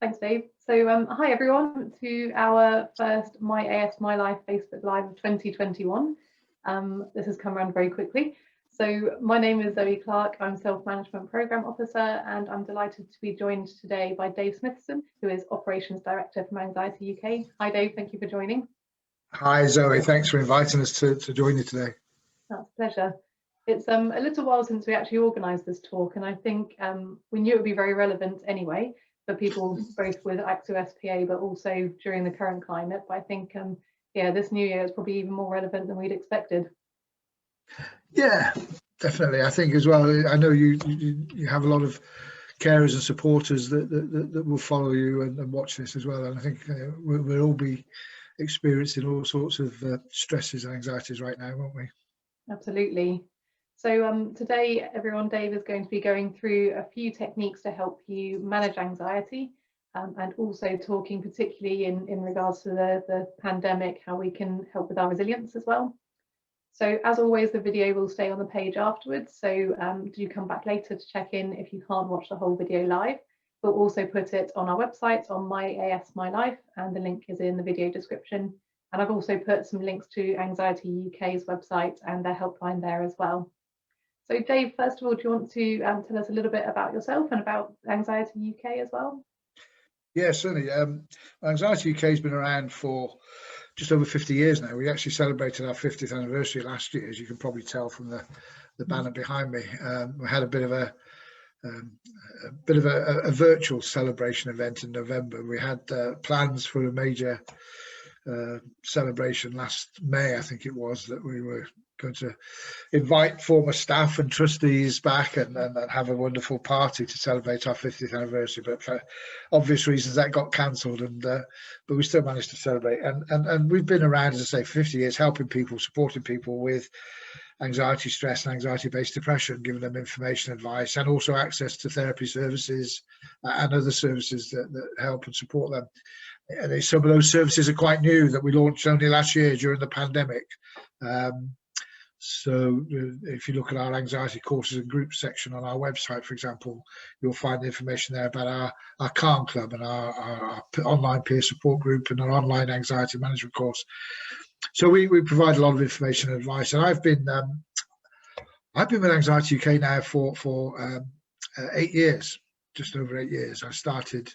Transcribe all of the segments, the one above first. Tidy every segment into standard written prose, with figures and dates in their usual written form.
Thanks, Dave. So hi everyone to our first My AS My Life Facebook Live of 2021. This has come around very quickly. So my name is Zoe Clark, I'm Self-Management Programme Officer, and I'm delighted to be joined today by Dave Smithson, who is Operations Director from Anxiety UK. Hi Dave, thank you for joining. Hi Zoe, thanks for inviting us to join you today. That's a pleasure. It's a little while since we actually organised this talk, and I think we knew it would be very relevant anyway for people both with Axial SpA but also during the current climate. But I think yeah, this new year is probably even more relevant than we'd expected. Yeah, definitely. I think as well, I know you have a lot of carers and supporters that will follow you and watch this as well, and I think we'll all be experiencing all sorts of stresses and anxieties right now, won't we? Absolutely. So today, everyone, Dave is going to be going through a few techniques to help you manage anxiety, and also talking particularly in regards to the pandemic, how we can help with our resilience as well. So as always, the video will stay on the page afterwards, so do come back later to check in if you can't watch the whole video live. We'll also put it on our website on My AS My Life, and the link is in the video description. And I've also put some links to Anxiety UK's website and their helpline there as well. So Dave, first of all, do you want to tell us a little bit about yourself and about Anxiety UK as well? Yeah, certainly. Anxiety UK has been around for just over 50 years now. We actually celebrated our 50th anniversary last year, as you can probably tell from the banner behind me. We had a bit of a virtual celebration event in November. We had plans for a major celebration last May, I think it was, that we were going to invite former staff and trustees back and have a wonderful party to celebrate our 50th anniversary, but for obvious reasons that got cancelled, and but we still managed to celebrate, and we've been around, as I say, 50 years, helping people, supporting people with anxiety, stress and anxiety-based depression, giving them information, advice, and also access to therapy services and other services that help and support them. And some of those services are quite new, that we launched only last year during the pandemic. So if you look at our anxiety courses and groups section on our website, for example, you'll find information there about our Calm Club and our online peer support group and our online anxiety management course. So we provide a lot of information and advice. And I've been with Anxiety UK now for 8 years, just over 8 years. I started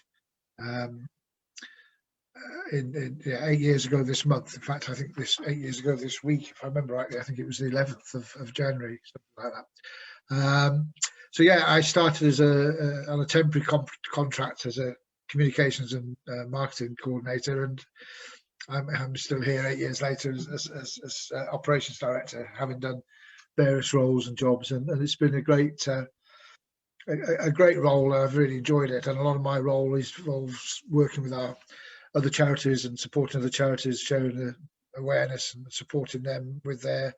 8 years ago this month. In fact, I think 8 years ago this week, if I remember rightly, I think it was the 11th of January, something like that. So yeah, I started as on a temporary contract as a communications and marketing coordinator, and I'm still here 8 years later as operations director, having done various roles and jobs, and it's been a great role. I've really enjoyed it, and a lot of my role involves working with our other charities and supporting other charities, sharing awareness and supporting them with their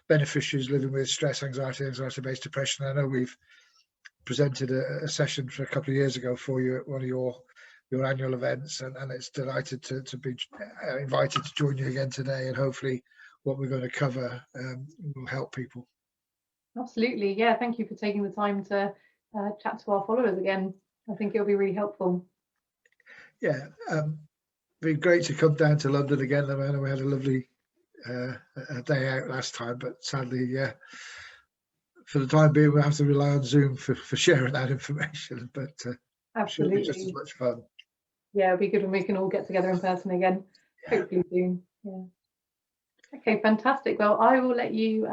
beneficiaries living with stress, anxiety, anxiety-based depression. I know we've presented a session for a couple of years ago for you at one of your annual events, and it's delighted to be invited to join you again today, and hopefully what we're going to cover will help people. Absolutely, yeah, thank you for taking the time to chat to our followers again. I think it'll be really helpful. Yeah, been great to come down to London again. I know we had a lovely day out last time, but sadly, yeah, for the time being, we have to rely on Zoom for sharing that information. But absolutely, just as much fun. Yeah, it'll be good when we can all get together in person again, hopefully soon. Yeah. Okay, fantastic. Well, I will let you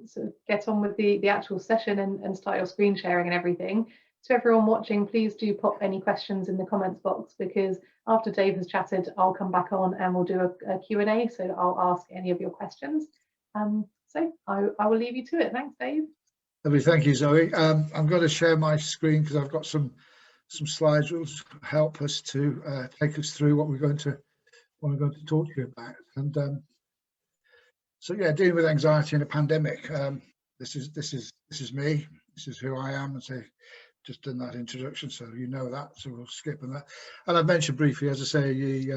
sort of get on with the actual session and start your screen sharing and everything. So everyone watching, please do pop any questions in the comments box, because after Dave has chatted, I'll come back on and we'll do a Q&A, so I'll ask any of your questions. So I will leave you to it. Thanks, Dave. Lovely, thank you, Zoe. I'm going to share my screen because I've got some slides that will help us to take us through what we're going to talk to you about. And so yeah, dealing with anxiety in a pandemic. This is me. This is who I am. And so just done that introduction, so you know that. So we'll skip on that. And I've mentioned briefly, as I say,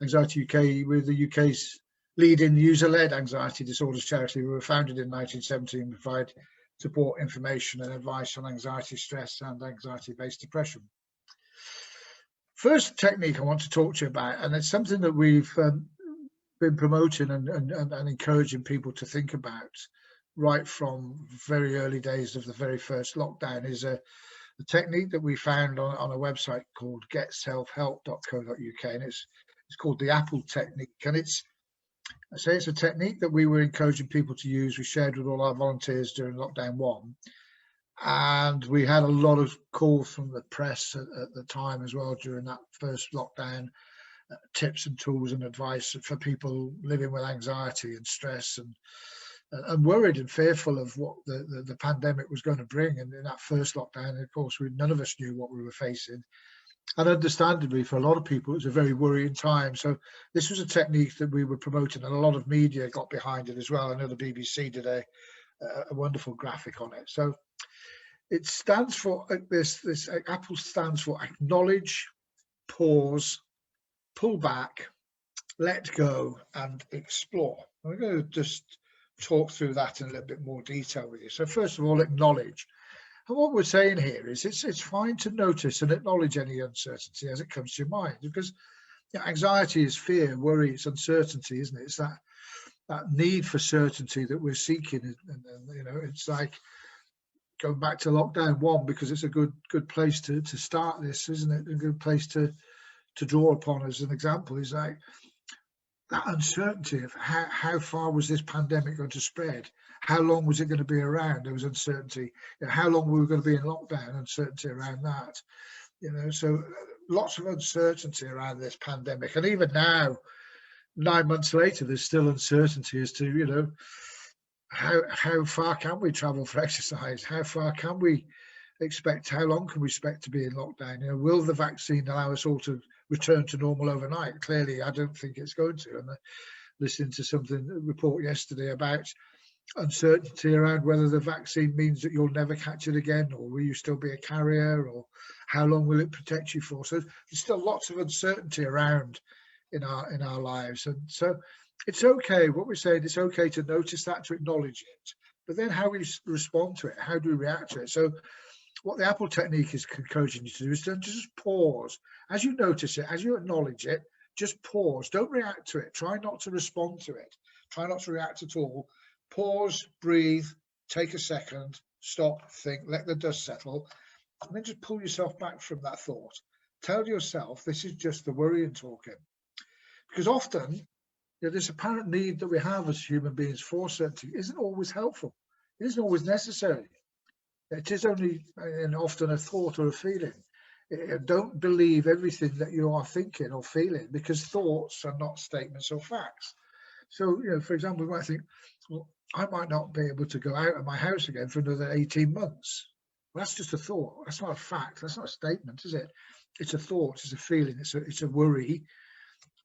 Anxiety UK, we're the UK's leading user-led anxiety disorders charity. We were founded in 1970 and provide support, information and advice on anxiety, stress and anxiety-based depression. First technique I want to talk to you about, and it's something that we've been promoting and encouraging people to think about right from very early days of the very first lockdown, is a technique that we found on a website called getselfhelp.co.uk, and it's called the Apple technique. And it's a technique that we were encouraging people to use. We shared with all our volunteers during lockdown 1, and we had a lot of calls from the press at the time as well during that first lockdown, tips and tools and advice for people living with anxiety and stress and worried and fearful of what the pandemic was going to bring. And in that first lockdown, of course, none of us knew what we were facing. And understandably, for a lot of people, it was a very worrying time. So this was a technique that we were promoting, and a lot of media got behind it as well. I know the BBC did a wonderful graphic on it. So it stands for, this Apple stands for acknowledge, pause, pull back, let go, and explore. I'm going to just talk through that in a little bit more detail with you. So first of all, acknowledge. And what we're saying here is it's fine to notice and acknowledge any uncertainty as it comes to your mind, because anxiety is fear, worry, it's uncertainty, isn't it? It's that need for certainty that we're seeking. And you know, it's like going back to lockdown 1, because it's a good place to start this, isn't it? A good place to draw upon as an example is like that uncertainty of how far was this pandemic going to spread? How long was it going to be around? There was uncertainty. You know, how long we were going to be in lockdown, uncertainty around that. You know, so lots of uncertainty around this pandemic. And even now, 9 months later, there's still uncertainty as to, you know, how far can we travel for exercise? How far can we expect, how long can we expect to be in lockdown? You know, will the vaccine allow us all to return to normal overnight? Clearly, I don't think it's going to. And listening to something report yesterday about uncertainty around whether the vaccine means that you'll never catch it again, or will you still be a carrier, or how long will it protect you for? So there's still lots of uncertainty around in our lives. And so it's okay, what we're saying, it's okay to notice that, to acknowledge it, but then how we respond to it, how do we react to it? So what the Apple technique is encouraging you to do is to just pause. As you notice it, as you acknowledge it, just pause. Don't react to it. Try not to respond to it. Try not to react at all. Pause, breathe, take a second, stop, think, let the dust settle, and then just pull yourself back from that thought. Tell yourself this is just the worrying talking. Because often, you know, this apparent need that we have as human beings for certainty isn't always helpful. It isn't always necessary. It is only and often a thought or a feeling. Don't believe everything that you are thinking or feeling, because thoughts are not statements or facts. So, you know, for example, you might think, well, I might not be able to go out of my house again for another 18 months. Well, that's just a thought. That's not a fact. That's not a statement, is it? It's a thought. It's a feeling. It's a worry.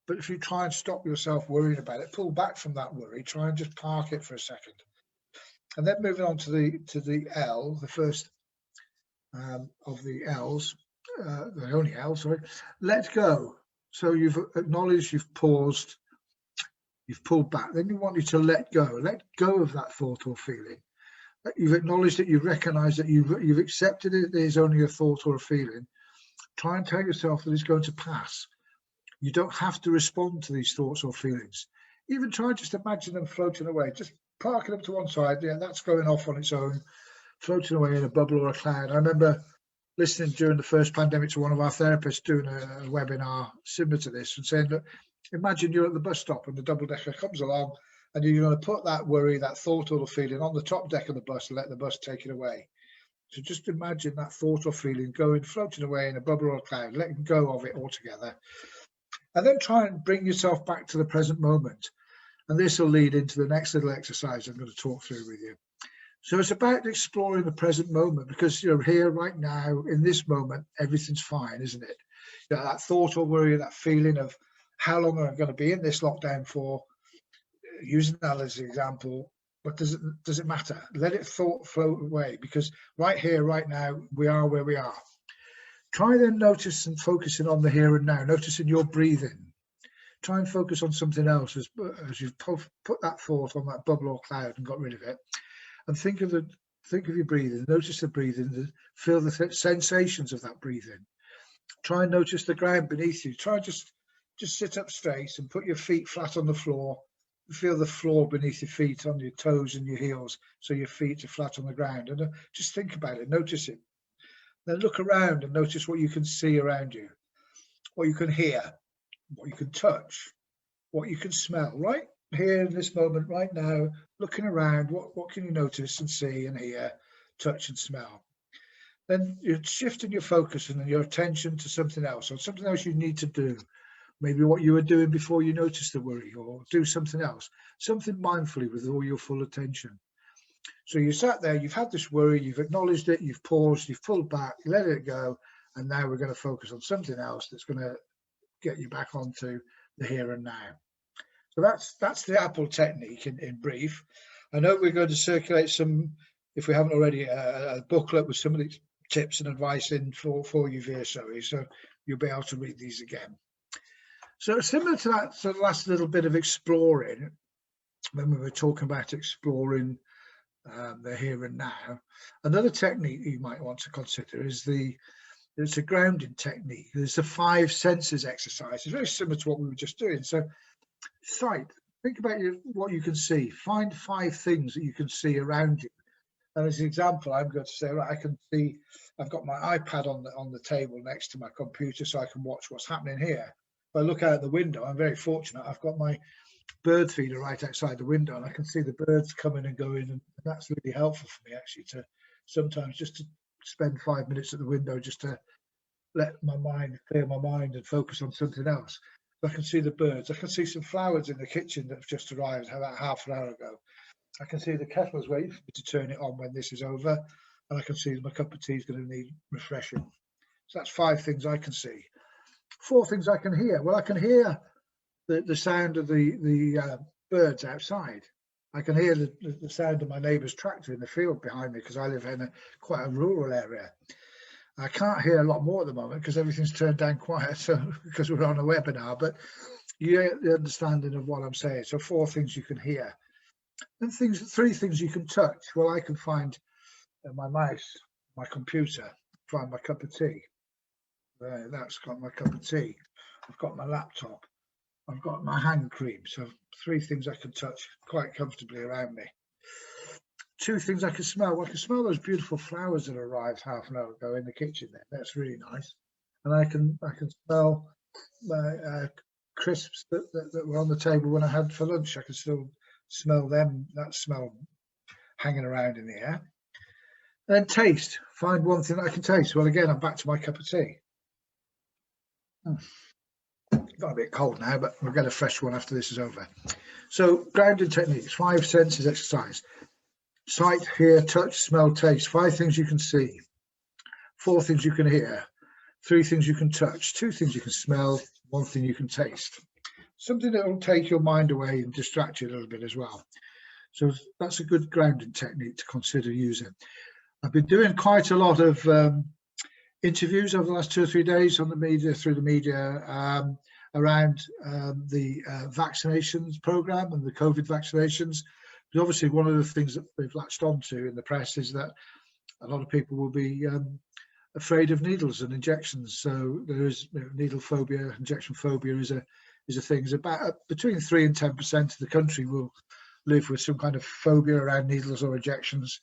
But if you try and stop yourself worrying about it, pull back from that worry, try and just park it for a second. And then moving on to the L, the first of the L's, the only L, sorry, let go. So you've acknowledged, you've paused, you've pulled back. Then you want you to let go of that thought or feeling. You've acknowledged it, you've recognized that you've accepted it is only a thought or a feeling. Try and tell yourself that it's going to pass. You don't have to respond to these thoughts or feelings. Even try and just imagine them floating away. Just parking them to one side. Yeah, that's going off on its own, floating away in a bubble or a cloud. I remember listening during the first pandemic to one of our therapists doing a webinar similar to this and saying, look, imagine you're at the bus stop and the double decker comes along and you're going to put that worry, that thought or the feeling on the top deck of the bus and let the bus take it away. So just imagine that thought or feeling going, floating away in a bubble or a cloud, letting go of it altogether. And then try and bring yourself back to the present moment. And this will lead into the next little exercise I'm going to talk through with you. So it's about exploring the present moment, because you're here right now in this moment, everything's fine, isn't it? You know, that thought or worry, that feeling of how long am I going to be in this lockdown for, using that as an example, but does it matter? Let it float away, because right here, right now, we are where we are. Try then notice and focusing on the here and now, noticing your breathing. Try and focus on something else as you've put that thought on that bubble or cloud and got rid of it. And think of your breathing, notice the breathing, feel the sensations of that breathing. Try and notice the ground beneath you. Try just sit up straight and put your feet flat on the floor. Feel the floor beneath your feet, on your toes and your heels, so your feet are flat on the ground. And just think about it, notice it. Then look around and notice what you can see around you, what you can hear, what you can touch, what you can smell. Right here in this moment, right now, looking around, what can you notice and see and hear, touch and smell? Then you're shifting your focus and your attention to something else, or something else you need to do. Maybe what you were doing before you noticed the worry, or do something else, something mindfully with all your full attention. So you sat there, you've had this worry, you've acknowledged it, you've paused, you've pulled back, you let it go, and now we're going to focus on something else that's going to get you back onto the here and now. So that's the Apple technique in brief. I know we're going to circulate some, if we haven't already, a booklet with some of these tips and advice in for you via Zoe, so you'll be able to read these again. So similar to that sort of last little bit of exploring, when we were talking about exploring the here and now, another technique you might want to consider is it's a grounding technique. There's the 5 senses exercise. It's very similar to what we were just doing. So sight, think about what you can see. Find 5 things that you can see around you. And as an example, I'm going to say, right, I can see, I've got my iPad on the table next to my computer, so I can watch what's happening here. If I look out the window, I'm very fortunate. I've got my bird feeder right outside the window, and I can see the birds coming and going, and that's really helpful for me, actually, to sometimes just to spend 5 minutes at the window just to let my mind clear my mind and focus on something else. I can see the birds. I can see some flowers in the kitchen that have just arrived about half an hour ago. I can see the kettle's waiting for me to turn it on when this is over, and I can see my cup of tea is going to need refreshing. So that's 5 things I can see. 4 things I can hear. Well, I can hear the sound of the birds outside. I can hear the sound of my neighbour's tractor in the field behind me, because I live in quite a rural area. I can't hear a lot more at the moment because everything's turned down quiet, so because we're on a webinar, but you get the understanding of what I'm saying. So 4 things you can hear. And 3 things you can touch. Well, I can find my mouse, my computer, find my cup of tea. There, that's got my cup of tea. I've got my laptop. I've got my hand cream. So 3 things I can touch quite comfortably around me. 2 things I can smell. Well, I can smell those beautiful flowers that arrived half an hour ago in the kitchen there. That's really nice. And I can smell my crisps that were on the table when I had for lunch. I can still smell them, that smell hanging around in the air. And then taste. Find 1 thing that I can taste. Well, again, I'm back to my cup of tea. Got a bit cold now, but we'll get a fresh one after this is over. So grounding techniques, 5 senses exercise. Sight, hear, touch, smell, taste. 5 things you can see. 4 things you can hear. 3 things you can touch. 2 things you can smell. 1 thing you can taste. Something that will take your mind away and distract you a little bit as well. So that's a good grounding technique to consider using. I've been doing quite a lot of interviews over the last 2 or 3 days on the media, through the media, around the vaccinations program and the COVID vaccinations. But obviously, one of the things that they've latched onto in the press is that a lot of people will be afraid of needles and injections. So there is needle phobia, injection phobia is a thing. It's about between 3 and 10% of the country will live with some kind of phobia around needles or injections.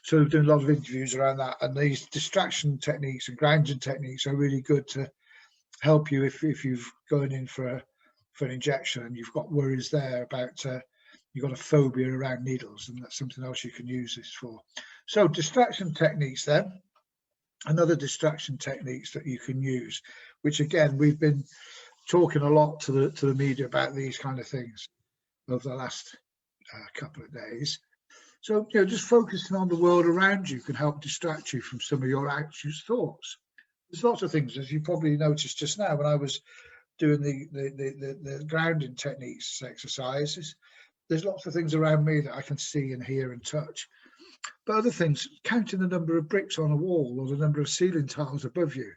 So we're doing a lot of interviews around that, and these distraction techniques and grounding techniques are really good to help you if you've gone in for an injection and you've got worries there about you've got a phobia around needles, and that's something else you can use this for. So distraction techniques then, another distraction techniques that you can use, which again we've been talking a lot to the media about these kind of things over the last couple of days. So just focusing on the world around you can help distract you from some of your anxious thoughts. There's lots of things, as you probably noticed just now when I was doing the grounding techniques exercises. There's lots of things around me that I can see and hear and touch. But other things, counting the number of bricks on a wall or the number of ceiling tiles above you,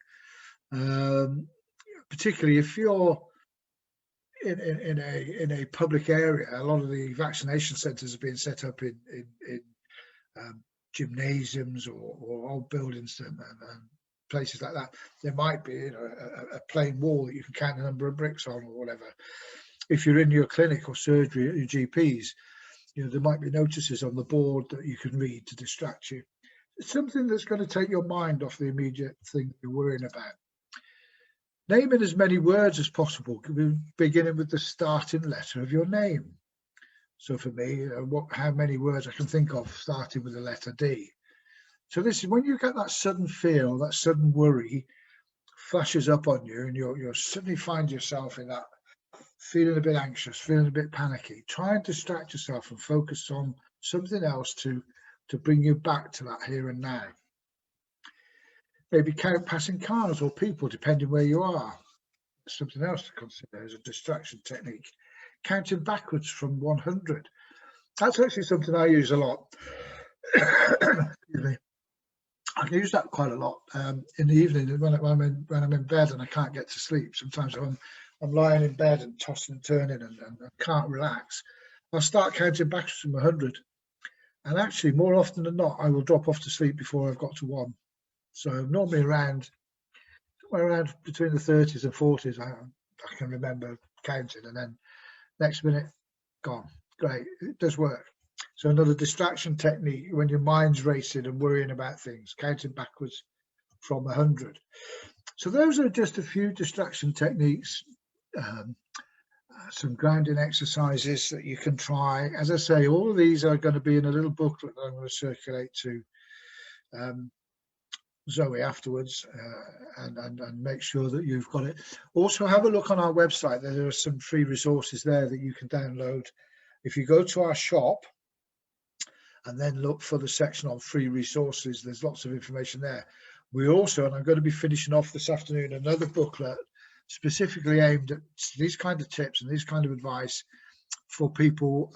particularly if you're in a public area. A lot of the vaccination centres are being set up in gymnasiums or old buildings and places like that, there might be, you know, a plain wall that you can count the number of bricks on or whatever. If you're in your clinic or surgery at your GPs, you know, there might be notices on the board that you can read to distract you. It's something that's going to take your mind off the immediate thing you're worrying about. Naming as many words as possible, beginning with the starting letter of your name. So for me, you know, how many words I can think of starting with the letter D. So this is when you get that sudden fear or that sudden worry flashes up on you, and you'll suddenly find yourself in that feeling a bit anxious, feeling a bit panicky. Try and distract yourself and focus on something else to bring you back to that here and now. Maybe count passing cars or people, depending where you are. Something else to consider as a distraction technique. Counting backwards from 100. That's actually something I use a lot. Excuse me. I can use that quite a lot in the evening when I'm in bed and I can't get to sleep. Sometimes I'm lying in bed and tossing and turning and can't relax. I'll start counting backwards from 100. And actually, more often than not, I will drop off to sleep before I've got to 1. So normally somewhere around between the 30s and 40s, I can remember counting, and then next minute, gone. Great, it does work. So another distraction technique when your mind's racing and worrying about things, counting backwards from 100. So those are just a few distraction techniques, some grounding exercises that you can try. As I say, all of these are going to be in a little booklet that I'm going to circulate to Zoe afterwards, and make sure that you've got it. Also, have a look on our website. There are some free resources there that you can download. If you go to our shop and then look for the section on free resources, there's lots of information there. We also, and I'm going to be finishing off this afternoon, another booklet specifically aimed at these kind of tips and these kind of advice for people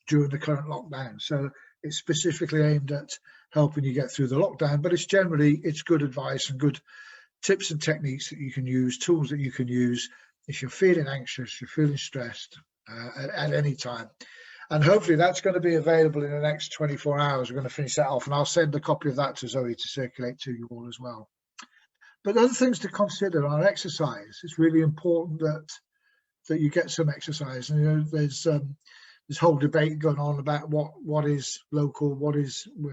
during the current lockdown. So it's specifically aimed at helping you get through the lockdown, but it's good advice and good tips and techniques that you can use, tools that you can use if you're feeling anxious, you're feeling stressed at any time. And hopefully that's going to be available in the next 24 hours. We're going to finish that off, and I'll send a copy of that to Zoe to circulate to you all as well. But other things to consider are exercise. It's really important that you get some exercise. And you know, there's this whole debate going on about what is local,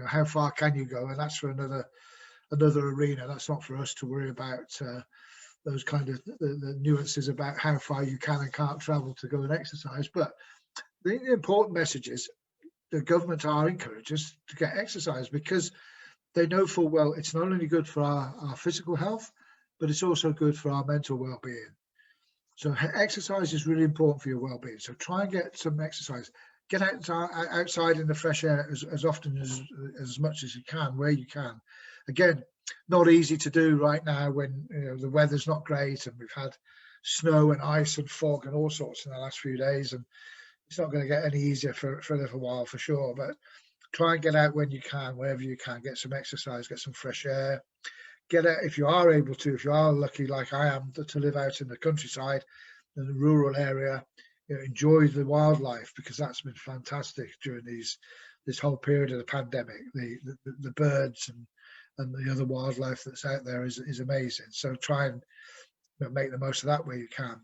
how far can you go, and that's for another arena. That's not for us to worry about those kind of the nuances about how far you can and can't travel to go and exercise. But the important message is the government are encouraging us to get exercise, because they know full well it's not only good for our physical health, but it's also good for our mental well-being. So exercise is really important for your well-being. So try and get some exercise. Get outside in the fresh air as often as much as you can, where you can. Again, not easy to do right now when the weather's not great and we've had snow and ice and fog and all sorts in the last few days, and it's not going to get any easier for a little while for sure. But try and get out when you can, wherever you can. Get some exercise, get some fresh air. Get out if you are able to. If you are lucky, like I am, to live out in the countryside, in the rural area, enjoy the wildlife, because that's been fantastic during this whole period of the pandemic. The birds and the other wildlife that's out there is amazing. So try and make the most of that where you can.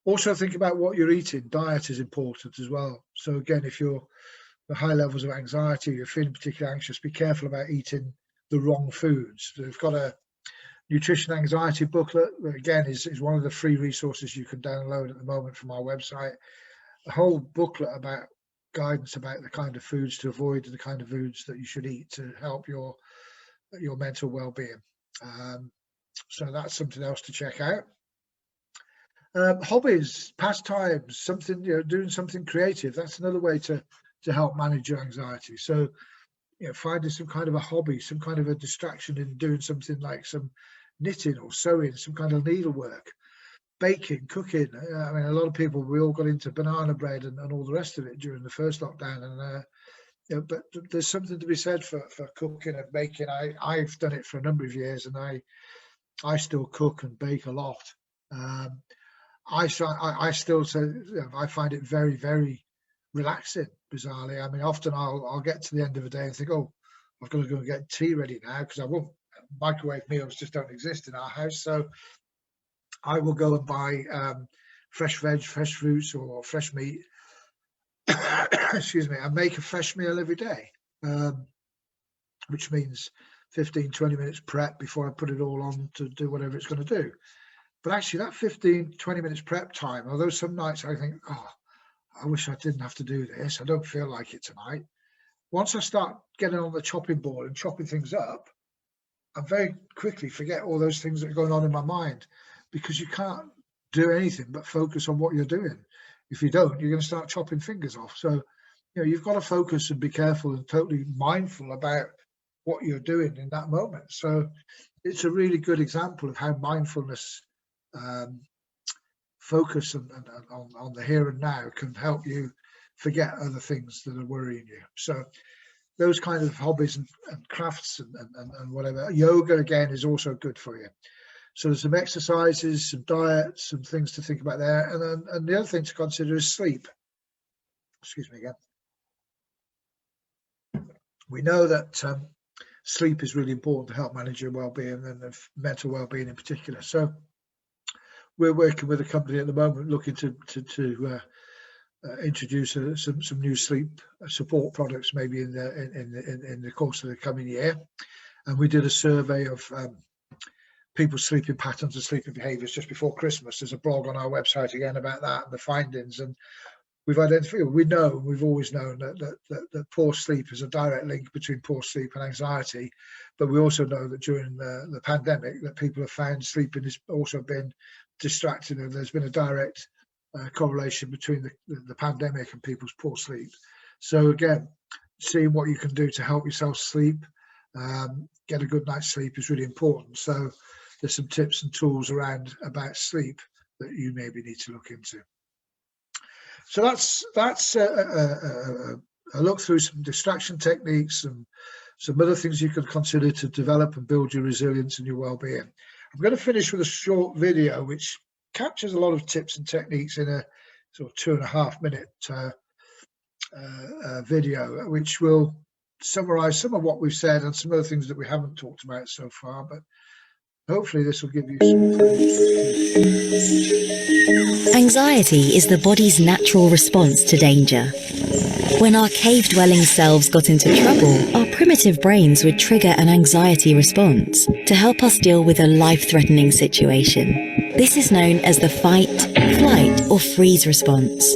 Also think about what you're eating. Diet is important as well. So again, if you're at high levels of anxiety, you're feeling particularly anxious, be careful about eating the wrong foods. We've got a nutrition anxiety booklet that again is one of the free resources you can download at the moment from our website. A whole booklet about guidance about the kind of foods to avoid and the kind of foods that you should eat to help your mental well-being. So that's something else to check out. Hobbies, pastimes, something, doing something creative. That's another way to help manage your anxiety. So finding some kind of a hobby, some kind of a distraction in doing something like some knitting or sewing, some kind of needlework, baking, cooking. I mean, a lot of people, we all got into banana bread and all the rest of it during the first lockdown. And but there's something to be said for cooking and baking. I've done it for a number of years, and I still cook and bake a lot. I still say I find it very, very relaxing, bizarrely. I mean, often I'll get to the end of the day and think, oh, I've got to go and get tea ready now, because I won't microwave meals just don't exist in our house. So I will go and buy fresh veg, fresh fruits, or fresh meat, excuse me, and make a fresh meal every day, which means 15-20 minutes prep before I put it all on to do whatever it's going to do. But actually that 15-20 minutes prep time, although some nights I think, oh, I wish I didn't have to do this, I don't feel like it tonight. Once I start getting on the chopping board and chopping things up, I very quickly forget all those things that are going on in my mind, because you can't do anything but focus on what you're doing. If you don't, you're going to start chopping fingers off. So, you've got to focus and be careful and totally mindful about what you're doing in that moment. So it's a really good example of how mindfulness, focus on the here and now can help you forget other things that are worrying you. So those kind of hobbies and crafts and whatever. Yoga, again, is also good for you. So there's some exercises, some diet, some things to think about there. And the other thing to consider is sleep. Excuse me again. We know that sleep is really important to help manage your well-being, and mental well-being in particular. So we're working with a company at the moment looking to introduce some new sleep support products, maybe in the course of the coming year. And we did a survey of people's sleeping patterns and sleeping behaviours just before Christmas. There's a blog on our website again about that and the findings. And we've identified, we've always known that poor sleep is a direct link between poor sleep and anxiety. But we also know that during the pandemic that people have found sleeping has also been distracting, and there's been a direct correlation between the pandemic and people's poor sleep. So again, seeing what you can do to help yourself sleep, get a good night's sleep is really important. So there's some tips and tools about sleep that you maybe need to look into. So that's a look through some distraction techniques and some other things you can consider to develop and build your resilience and your well-being. I'm going to finish with a short video which captures a lot of tips and techniques in a sort of 2.5 minute video, which will summarize some of what we've said and some other things that we haven't talked about so far, but hopefully this will give you some clues. Anxiety is the body's natural response to danger. When our cave-dwelling selves got into trouble, our primitive brains would trigger an anxiety response to help us deal with a life-threatening situation. This is known as the fight, flight, or freeze response.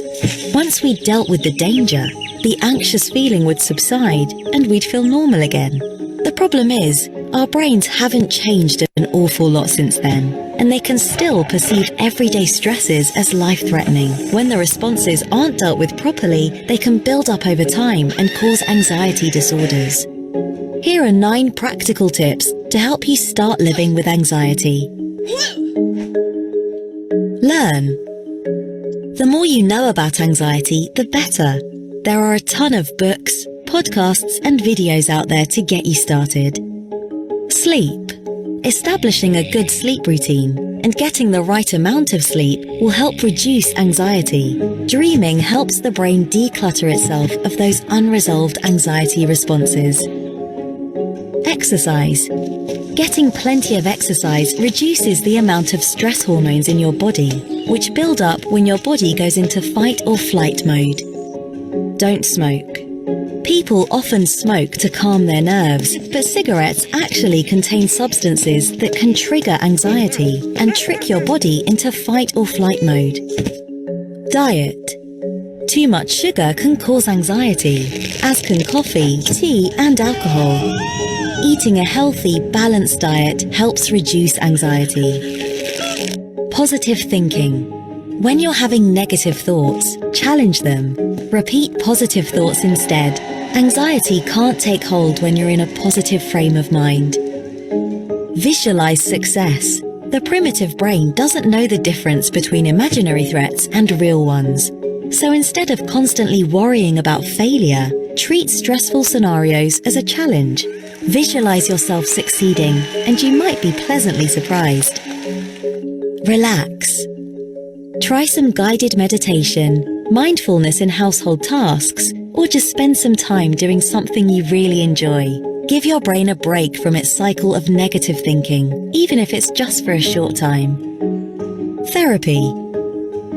Once we dealt with the danger, the anxious feeling would subside and we'd feel normal again. The problem is, our brains haven't changed an awful lot since then, and they can still perceive everyday stresses as life-threatening. When the responses aren't dealt with properly, they can build up over time and cause anxiety disorders. Here are 9 practical tips to help you start living with anxiety. Learn. The more you know about anxiety, the better. There are a ton of books, podcasts, and videos out there to get you started. Sleep. Establishing a good sleep routine and getting the right amount of sleep will help reduce anxiety. Dreaming helps the brain declutter itself of those unresolved anxiety responses. Exercise. Getting plenty of exercise reduces the amount of stress hormones in your body, which build up when your body goes into fight or flight mode. Don't smoke. People often smoke to calm their nerves, but cigarettes actually contain substances that can trigger anxiety and trick your body into fight or flight mode. Diet. Too much sugar can cause anxiety, as can coffee, tea, and alcohol. Eating a healthy, balanced diet helps reduce anxiety. Positive thinking. When you're having negative thoughts, challenge them. Repeat positive thoughts instead. Anxiety can't take hold when you're in a positive frame of mind. Visualize success. The primitive brain doesn't know the difference between imaginary threats and real ones. So instead of constantly worrying about failure, treat stressful scenarios as a challenge. Visualize yourself succeeding, and you might be pleasantly surprised. Relax. Try some guided meditation, mindfulness in household tasks, or just spend some time doing something you really enjoy. Give your brain a break from its cycle of negative thinking, even if it's just for a short time. Therapy.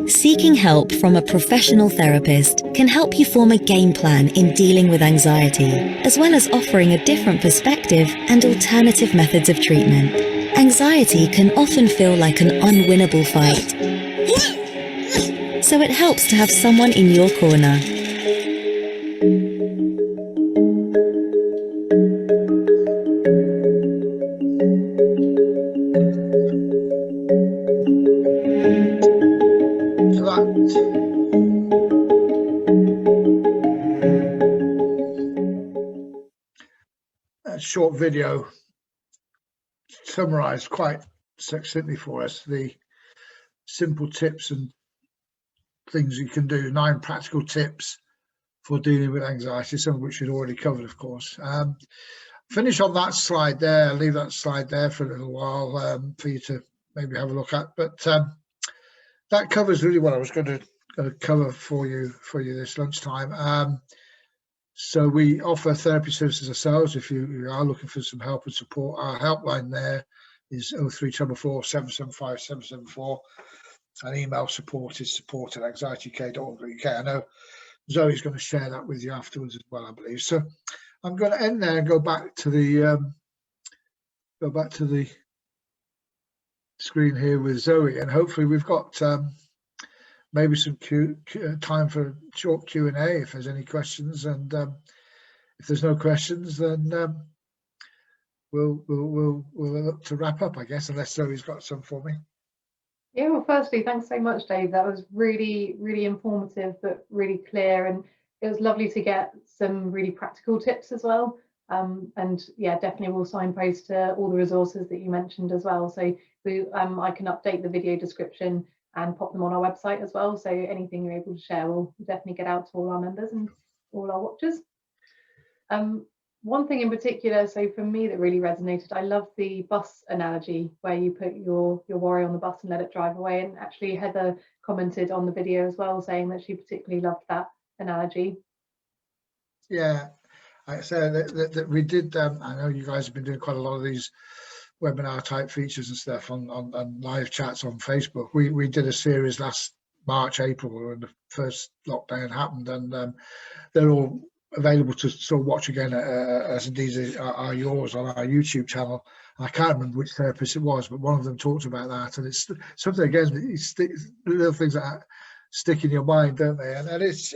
Seeking help from a professional therapist can help you form a game plan in dealing with anxiety, as well as offering a different perspective and alternative methods of treatment. Anxiety can often feel like an unwinnable fight, so it helps to have someone in your corner. That short video summarised quite succinctly for us the simple tips and things you can do, 9 practical tips for dealing with anxiety, some of which we'd already covered, of course. Finish on that slide there, leave that slide there for a little while for you to maybe have a look at. But that covers really what I was going to cover for you this lunchtime. So we offer therapy services ourselves. If you are looking for some help and support, our helpline there is 03444 775 774. And email support is support@anxietyuk.org.uk. I know Zoe's going to share that with you afterwards as well, I believe. So I'm going to end there and go back to the screen here with Zoe, and hopefully we've got maybe some time for a short Q&A if there's any questions, and if there's no questions, then we'll look to wrap up, I guess, unless Zoe's got some for me. Yeah, well, firstly, thanks so much, Dave. That was really, really informative, but really clear. And it was lovely to get some really practical tips as well. And yeah, definitely we'll signpost all the resources that you mentioned as well. So I can update the video description and pop them on our website as well. So anything you're able to share will definitely get out to all our members and all our watchers. One thing in particular, so for me, that really resonated, I love the bus analogy where you put your worry on the bus and let it drive away. And actually Heather commented on the video as well, saying that she particularly loved that analogy. Yeah, I said that we did, I know you guys have been doing quite a lot of these webinar type features and stuff on live chats on Facebook. We did a series last March, April, when the first lockdown happened, and they're all available to sort of watch again, as indeed are yours on our YouTube channel. I can't remember which therapist it was, but one of them talked about that, and it's something, again, little things that stick in your mind, don't they? And it is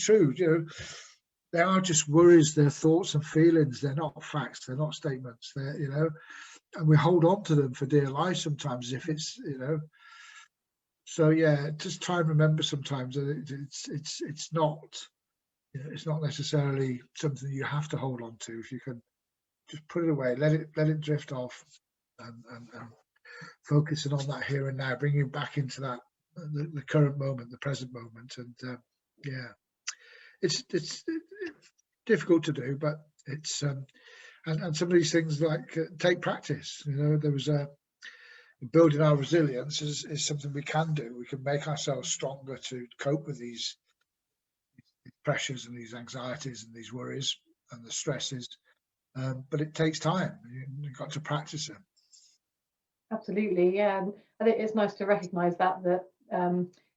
true, you know. They are just worries, they're thoughts and feelings, they're not facts, they're not statements, they're, you know, and we hold on to them for dear life sometimes, if it's, you know. So yeah, just try and remember sometimes that it's not, you know, it's not necessarily something you have to hold on to. If you can just put it away, let it drift off, and focusing on that here and now, bring you back into that the current moment, the present moment. And yeah, it's difficult to do, but it's and some of these things like take practice. You know, there was building our resilience is something we can do. We can make ourselves stronger to cope with these pressures and these anxieties and these worries and the stresses, but it takes time. You've got to practice it. Absolutely, yeah. And I think it's nice to recognise that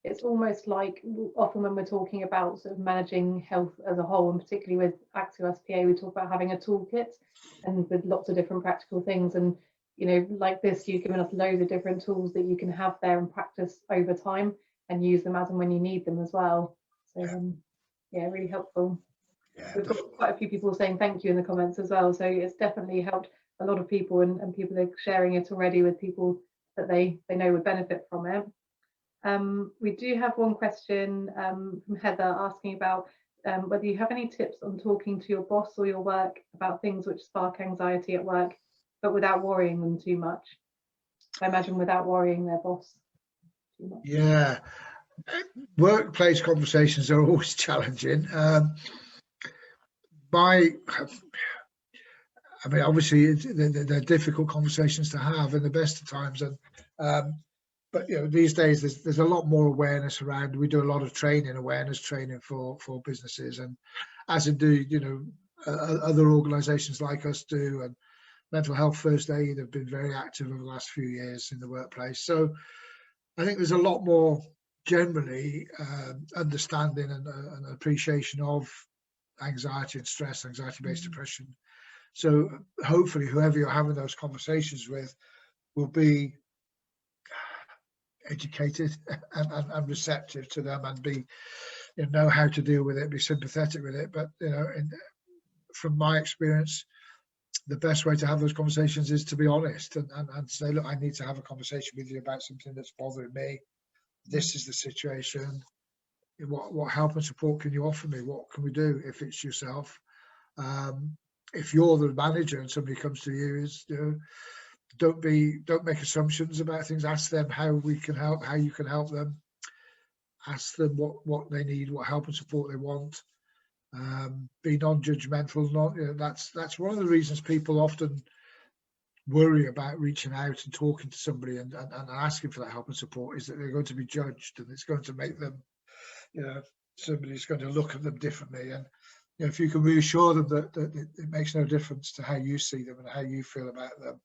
it's almost like often when we're talking about sort of managing health as a whole, and particularly with Axial SpA, we talk about having a toolkit and with lots of different practical things. And you know, like this, you've given us loads of different tools that you can have there and practice over time and use them as and when you need them as well. So yeah, really helpful. Yeah, we've got quite a few people saying thank you in the comments as well, so it's definitely helped a lot of people, and people are sharing it already with people that they know would benefit from it. We do have one question from Heather asking about whether you have any tips on talking to your boss or your work about things which spark anxiety at work, but without worrying them too much. I imagine without worrying their boss too much. Yeah, workplace conversations are always challenging. I mean, obviously they're difficult conversations to have in the best of times, and but you know, these days there's a lot more awareness around. We do a lot of awareness training for businesses, and as indeed, you know, other organisations like us do, and Mental Health First Aid have been very active over the last few years in the workplace. So I think there's a lot more generally understanding and appreciation of anxiety and stress, anxiety-based depression. So hopefully whoever you're having those conversations with will be educated and receptive to them, and be, know how to deal with it, be sympathetic with it. But from my experience, the best way to have those conversations is to be honest and say, look, I need to have a conversation with you about something that's bothering me. This is the situation. What help and support can you offer me? What can we do? If it's yourself, if you're the manager and somebody comes to you, don't make assumptions about things. Ask them how we can help, how you can help them. Ask them what they need, what help and support they want. Be non-judgmental. That's one of the reasons people often worry about reaching out and talking to somebody and asking for that help and support, is that they're going to be judged, and it's going to make them, somebody's going to look at them differently. And if you can reassure them that it makes no difference to how you see them and how you feel about them,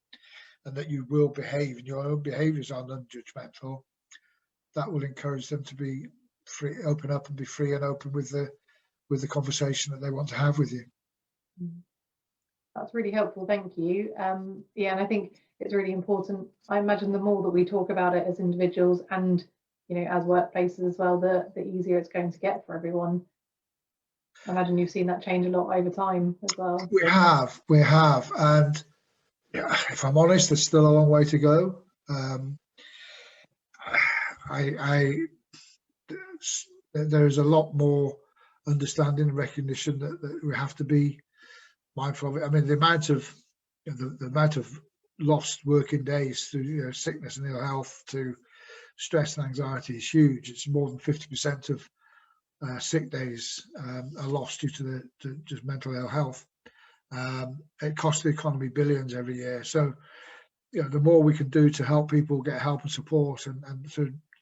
and that you will behave and your own behaviours are non-judgmental, that will encourage them to be free, open up and be free and open with the conversation that they want to have with you. That's really helpful, thank you. Yeah, and I think it's really important. I imagine the more that we talk about it as individuals and as workplaces as well, the easier it's going to get for everyone. I imagine you've seen that change a lot over time as well. We have, and if I'm honest, there's still a long way to go. There's a lot more understanding and recognition that we have to be mindful of it. I mean, the amount of lost working days through sickness and ill health to stress and anxiety is huge. It's more than 50% of sick days are lost due to just mental ill health. It costs the economy billions every year. So, the more we can do to help people get help and support, and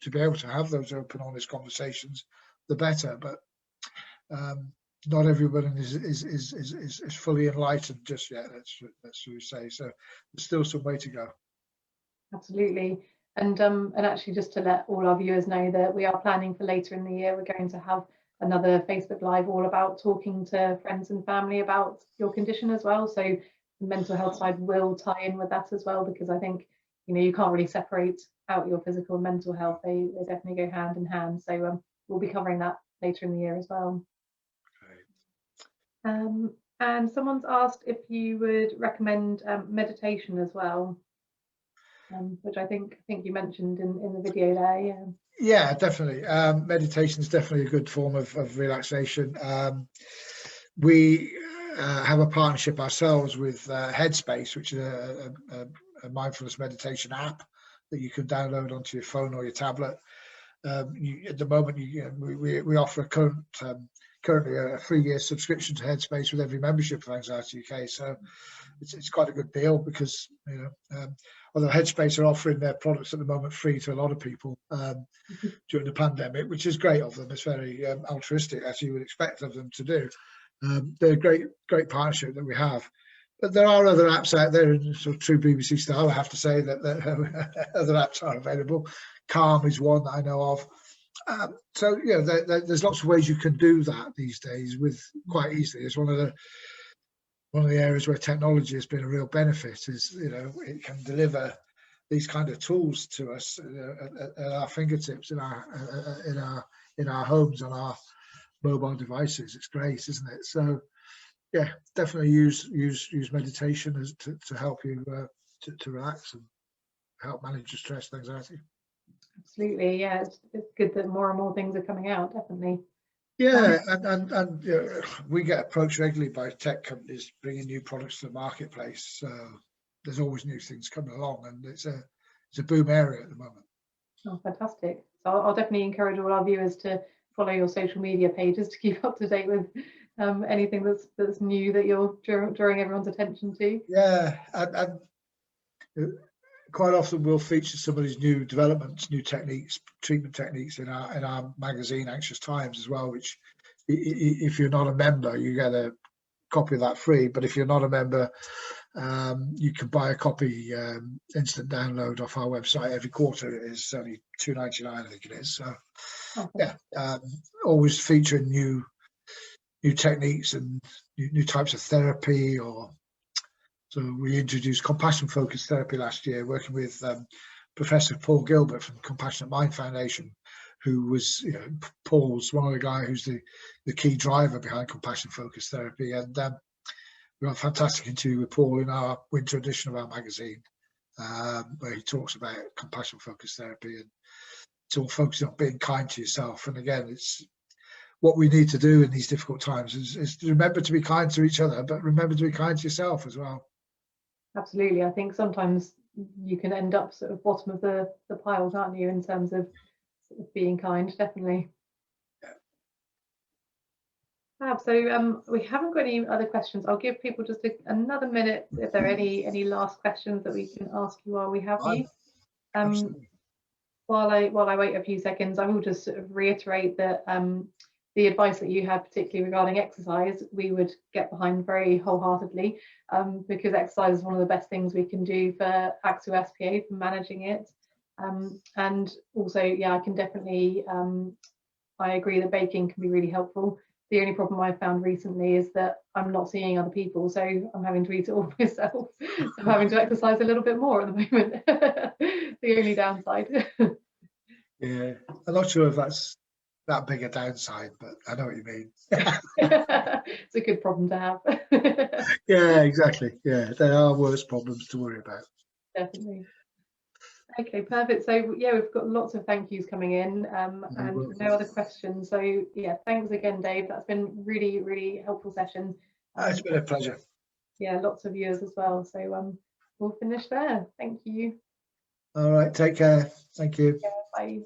to be able to have those open, honest conversations, the better. But not everybody is fully enlightened just yet. That's what we say. So there's still some way to go. Absolutely. And actually, just to let all our viewers know that we are planning for later in the year, we're going to have another Facebook Live all about talking to friends and family about your condition as well. So the mental health side will tie in with that as well, because I think you can't really separate out your physical and mental health. They definitely go hand in hand. So we'll be covering that later in the year as well. And someone's asked if you would recommend meditation as well, which I think you mentioned in the video there. Yeah, definitely. Meditation is definitely a good form of relaxation. We have a partnership ourselves with Headspace, which is a mindfulness meditation app that you can download onto your phone or your tablet. At the moment, we offer currently a 3-year subscription to Headspace with every membership of Anxiety UK. So it's quite a good deal, because although Headspace are offering their products at the moment free to a lot of people during the pandemic, which is great of them. It's very altruistic, as you would expect of them to do. They're a great partnership that we have. But there are other apps out there in sort of true BBC style. I have to say that other apps are available. Calm is one that I know of. So there's lots of ways you can do that these days with quite easily. It's one of the areas where technology has been a real benefit. Is it can deliver these kind of tools to us at our fingertips in our homes, on our mobile devices. It's great, isn't it? So yeah, definitely use meditation as to help you to relax and help manage your stress and anxiety. Absolutely, yeah, it's good that more and more things are coming out, definitely. Yeah, and we get approached regularly by tech companies bringing new products to the marketplace. So there's always new things coming along, and it's a boom area at the moment. Oh, fantastic! So I'll definitely encourage all our viewers to follow your social media pages to keep up to date with anything that's new that you're drawing everyone's attention to. Yeah, and quite often we'll feature some of these new developments, new techniques, treatment techniques in our magazine, Anxious Times, as well, which if you're not a member, you get a copy of that free, but if you're not a member, you can buy a copy instant download off our website every quarter. It is only $2.99, I think it is. So Okay. yeah, always featuring new techniques and new types of therapy. So we introduced compassion focused therapy last year, working with Professor Paul Gilbert from Compassionate Mind Foundation, who was, Paul's one of the guys who's the key driver behind compassion focused therapy. And we got a fantastic interview with Paul in our winter edition of our magazine, where he talks about compassion focused therapy, and it's all focusing on being kind to yourself. And again, it's what we need to do in these difficult times is to remember to be kind to each other, but remember to be kind to yourself as well. Absolutely. I think sometimes you can end up sort of bottom of the pile, can't you, in terms of sort of being kind, definitely. So we haven't got any other questions. I'll give people just another minute if there are any last questions that we can ask you while we have you. While I wait a few seconds, I will just sort of reiterate that the advice that you had, particularly regarding exercise, we would get behind very wholeheartedly, because exercise is one of the best things we can do for Axial SpA, for managing it. And also, yeah, I can definitely, I agree that baking can be really helpful. The only problem I've found recently is that I'm not seeing other people, so I'm having to eat it all myself. So I'm having to exercise a little bit more at the moment. The only downside. Yeah, I'm not sure if that's that big a downside, but I know what you mean. It's a good problem to have. Yeah, exactly. Yeah, there are worse problems to worry about. Definitely. Okay, perfect. So yeah, we've got lots of thank yous coming in, and no other questions. So yeah, thanks again, Dave. That's been really, really helpful session. It's been a pleasure. Yeah, lots of viewers as well. So we'll finish there. Thank you. All right, take care. Thank you. Yeah, bye.